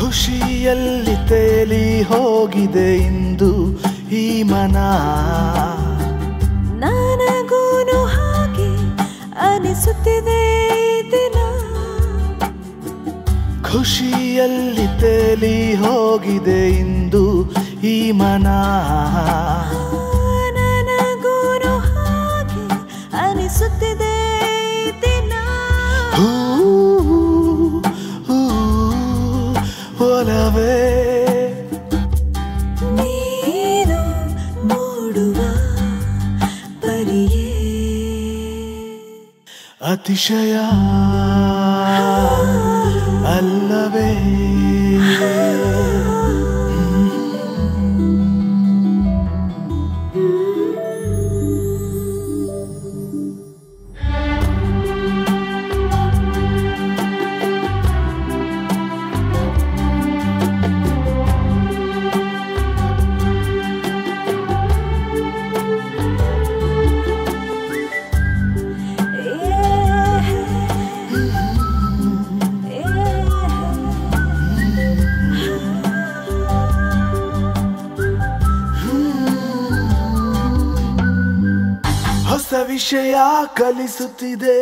ಖುಷಿಯಲ್ಲಿ ತೇಲಿ ಹೋಗಿದೆ ಇಂದು ಈ ಮನ, ನನಗೂನು ಹಾಗೆ ಅನಿಸುತ್ತಿದೆ ದಿನ. ಖುಷಿಯಲ್ಲಿ ತೇಲಿ ಹೋಗಿದೆ ಇಂದು ಈ ಮನ, ನನಗೂನು ಹಾಗೆ ಅನಿಸುತ್ತಿದೆ ದಿನ. ಒಲವೇ ನೀನು ಮೂಡುವ ಪರಿಯೇ ಅತಿಶಯ ಅಲ್ಲವೇ? ಹೊಸ ವಿಷಯ ಕಲಿಸುತ್ತಿದೆ,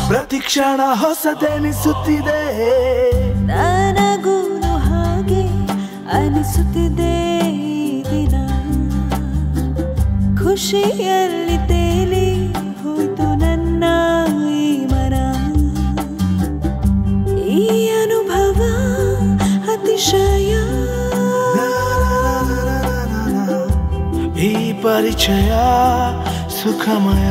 ಪ್ರತಿಕ್ಷಣ ಹೊಸದೆನಿಸುತ್ತಿದೆ. ನನಗೂನು ಹಾಗೆ ಅನಿಸುತ್ತಿದೆ ದಿನ. ಖುಷಿಯಲ್ಲಿ ತೇಲಿ ಹೋಯ್ತು ನನ್ನ ಈ ಮನ. ಈ ಅನುಭವ ಅತಿಶಯ, ಈ ಪರಿಚಯ ಸುಖಮಯ.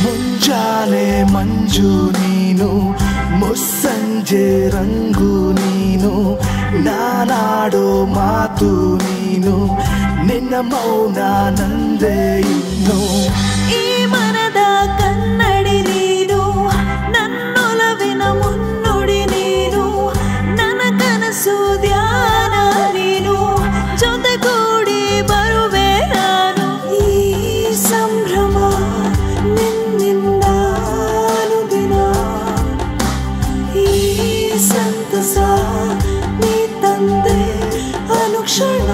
ಮುಂಜಾನೆ ಮಂಜು ನೀನು, ಮುಸ್ಸಂಜೆ ರಂಗು ನೀನು, ನಾನಾಡೋ ಮಾತು ನೀನು, ನಿನ್ನ ಮೌನ ನಂದೇ ಇನ್ನು. ಈ ಮನದ ಕನ್ನಡಿ ನೀನು, ನನ್ನೊಲವಿನ ಮುನ್ನುಡಿ ನೀನು, ನನ್ನ ಕನಸು ಧ್ಯಾನ ನೀನು, ಜೊತೆಗೂಡಿ ಬರುವೆ ನಾನು. ಈ ಸಂಭ್ರಮ ನಿನ್ನಿಂದ ಅನುದಿನ, ಈ ಸಂತಸ ನೀ ತಂದೆ ಅನುಕ್ಷಣ.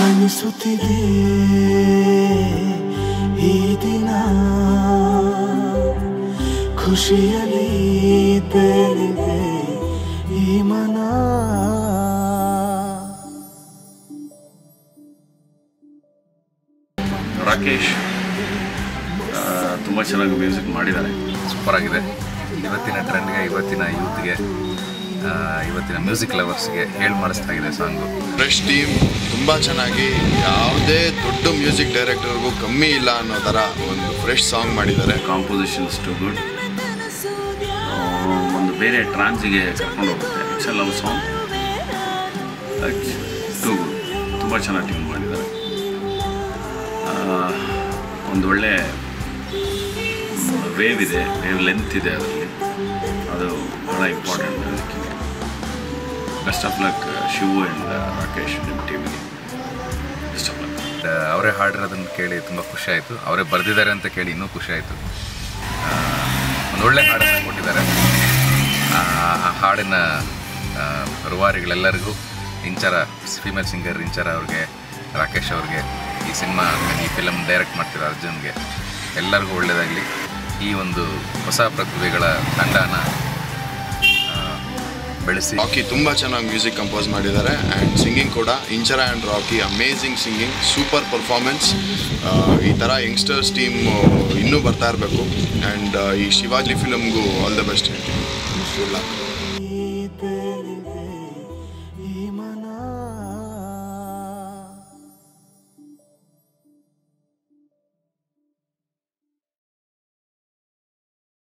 ಅನಿಸುತ್ತಿದೆ ಈ ದಿನ, ಖುಷಿಯಲ್ಲಿ ತೇಲಿದೆ ಈ ಮನ. ರಾಕೇಶ್ ತುಂಬ ಚೆನ್ನಾಗಿ ಮ್ಯೂಸಿಕ್ ಮಾಡಿದ್ದಾರೆ, ಸೂಪರ್ ಆಗಿದೆ. ಇವತ್ತಿನ ಟ್ರೆಂಡ್ಗೆ, ಇವತ್ತಿನ ಯೂತ್ಗೆ, ಇವತ್ತಿನ ಮ್ಯೂಸಿಕ್ ಲವರ್ಸ್ಗೆ ಹೇಳಿ ಮಾಡಿಸ್ತಾಗಿದೆ ಸಾಂಗು. ಫ್ರೆಶ್ ಟೀಮ್ ತುಂಬ ಚೆನ್ನಾಗಿ, ಯಾವುದೇ ದೊಡ್ಡ ಮ್ಯೂಸಿಕ್ ಡೈರೆಕ್ಟರ್ಗೂ ಕಮ್ಮಿ ಇಲ್ಲ ಅನ್ನೋ ಥರ ಒಂದು ಫ್ರೆಶ್ ಸಾಂಗ್ ಮಾಡಿದ್ದಾರೆ. ಕಾಂಪೋಸಿಷನ್ಸ್ ಟು ಗುಡ್, ಒಂದು ಬೇರೆ ಟ್ರಾನ್ಸಿಗೆ ಕರ್ಕೊಂಡು ಹೋಗುತ್ತೆ. It's a love song too good, ತುಂಬ ಚೆನ್ನಾಗಿ ಟ್ಯೂನ್ ಮಾಡಿದ್ದಾರೆ. ಒಂದು ಒಳ್ಳೆ ವೇವ್ ಇದೆ, ವೇವ್ ಲೆಂತ್ ಇದೆ ಅದರಲ್ಲಿ, ಅದು ಭಾಳ ಇಂಪಾರ್ಟೆಂಟ್ ಮ್ಯೂಸಿಕ್ಕಿಗೆ. Best of luck Shivu and Rakesh ನಿಮ್ಮ ಟೀಮಿಗೆ, ಬೆಸ್ಟ್ ಆಫ್ ಲಕ್. ಅವರೇ ಹಾಡಿರೋದನ್ನು ಕೇಳಿ ತುಂಬ ಖುಷಿ ಆಯಿತು. ಅವರೇ ಬರೆದಿದ್ದಾರೆ ಅಂತ ಕೇಳಿ ಇನ್ನೂ ಖುಷಿ ಆಯಿತು. ಒಂದು ಒಳ್ಳೆ ಹಾಡನ್ನು ಕೊಟ್ಟಿದ್ದಾರೆ. ಆ ಹಾಡಿನ ರೂವಾರಿಗಳೆಲ್ಲರಿಗೂ, ಇಂಚರ ಫೀಮೇಲ್ ಸಿಂಗರ್ ಇಂಚರ ಅವ್ರಿಗೆ, ರಾಕೇಶ್ ಅವ್ರಿಗೆ, ಈ ಈ ಸಿನಿಮಾ ಈ ಫಿಲಮ್ ಡೈರೆಕ್ಟ್ ಮಾಡ್ತಿರೋ ಅರ್ಜುನ್ಗೆ ಎಲ್ಲರಿಗೂ ಒಳ್ಳೆಯದಾಗಲಿ. ಈ ಒಂದು ಹೊಸ ಪ್ರತಿಭೆಗಳ ತಂಡನ ಬೆಳೆಸಿ. ರಾಕಿ ತುಂಬ ಚೆನ್ನಾಗಿ ಮ್ಯೂಸಿಕ್ ಕಂಪೋಸ್ ಮಾಡಿದ್ದಾರೆ ಆ್ಯಂಡ್ ಸಿಂಗಿಂಗ್ ಕೂಡ. Inchara and Rocky amazing singing, super performance. ಈ ಥರ ಯಂಗ್ಸ್ಟರ್ಸ್ ಟೀಮ್ ಇನ್ನೂ ಬರ್ತಾ ಇರಬೇಕು. ಆ್ಯಂಡ್ ಈ ಶಿವಾಜಿ ಫಿಲಮ್ಗೂ ಆಲ್ ದ ಬೆಸ್ಟ್ ಹೇಳ್ತೀನಿ. Good luck.